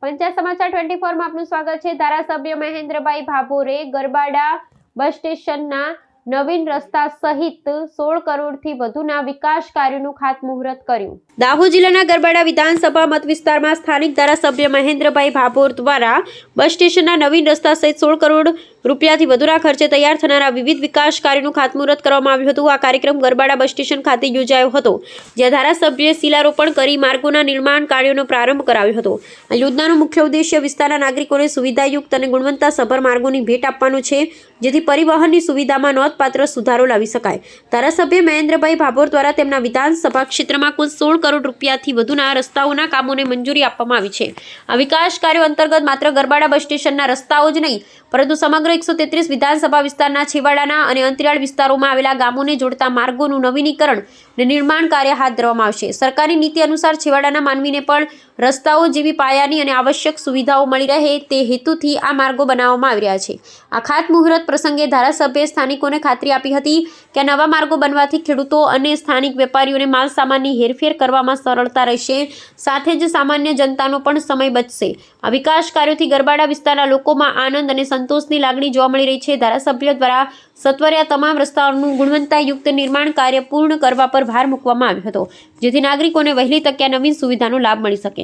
પંચાયત સમાચાર 24 માં આપનું સ્વાગત છે। ધારાસભ્ય મહેન્દ્રભાઈ ભાભોરે ગરબાડા બસ સ્ટેશનના નવીન રસ્તા સહિત 16 કરોડથી વધુના વિકાસ કાર્યોનું ખાતમુહૂર્ત કર્યું। દાહોદ જિલ્લાના ગરબાડા વિધાનસભા મત વિસ્તારમાં સ્થાનિક ધારાસભ્ય મહેન્દ્રભાઈ ભાભોર દ્વારા બસ સ્ટેશનના નવીન રસ્તા સહિત 16 કરોડ રૂપિયાથી વધુના ખર્ચે તૈયાર થનારા વિવિધ વિકાસ કાર્યોનું ખાતમુહૂર્ત કરવામાં આવ્યું હતું। આ કાર્યક્રમ ગરબાડા બસ સ્ટેશન ખાતે યોજાયો હતો, જ્યાં ધારાસભ્યએ શિલારોપણ કરી માર્ગોના નિર્માણ કાર્યોનો પ્રારંભ કરાવ્યો હતો। આ યોજનાનો મુખ્ય ઉદ્દેશ્ય વિસ્તારના નાગરિકોને સુવિધાયુક્ત અને ગુણવત્તાસભર માર્ગોની ભેટ આપવાનો છે, જેથી પરિવહનની સુવિધામાં નોંધપાત્ર સુધારો લાવી શકાય। ધારાસભ્ય મહેન્દ્રભાઈ ભાભોર દ્વારા તેમના વિધાનસભા ક્ષેત્રમાં કુલ 16 કરોડ રૂપિયાથી વધુના રસ્તાઓના કામોને મંજૂરી આપવામાં આવી છે। આ વિકાસ કાર્યો અંતર્ગત માત્ર ગરબાડા બસ સ્ટેશનના રસ્તાઓ જ નહીં, પરંતુ સમગ્ર 133 વિધાનસભા વિસ્તારના છેવાડાના અને અંતરિયાળ વિસ્તારોમાં આવેલા ગામોને જોડતા માર્ગોનું નવીનીકરણ અને નિર્માણ કાર્ય હાથ ધરવામાં આવશે। સરકારની નીતિ અનુસાર છેવાડાના માનવીને પણ રસ્તાઓ જેવી પાયાની અને આવશ્યક સુવિધાઓ મળી રહે તે હેતુથી આ માર્ગો બનાવવામાં આવી રહ્યા છે। આ ખાતમુહૂર્ત પ્રસંગે ધારાસભ્યએ સ્થાનિકોને ખાતરી આપી હતી કે આ નવા માર્ગો બનવાથી ખેડૂતો અને સ્થાનિક વેપારીઓને માલ સામાનની હેરફેર કરવામાં સરળતા રહેશે, સાથે જ સામાન્ય જનતાનો પણ સમય બચશે। આ વિકાસ કાર્યોથી ગરબાડા વિસ્તારના લોકોમાં આનંદ અને સંતોષની લાગણી જોવા મળી રહી છે। ધારાસભ્ય દ્વારા સત્વરે આ તમામ રસ્તાઓનું ગુણવત્તાયુક્ત નિર્માણ કાર્ય પૂર્ણ કરવા પર ભાર મૂકવામાં આવ્યો હતો, જેથી નાગરિકોને વહેલી તકે આ નવીન સુવિધાનો લાભ મળી શકે।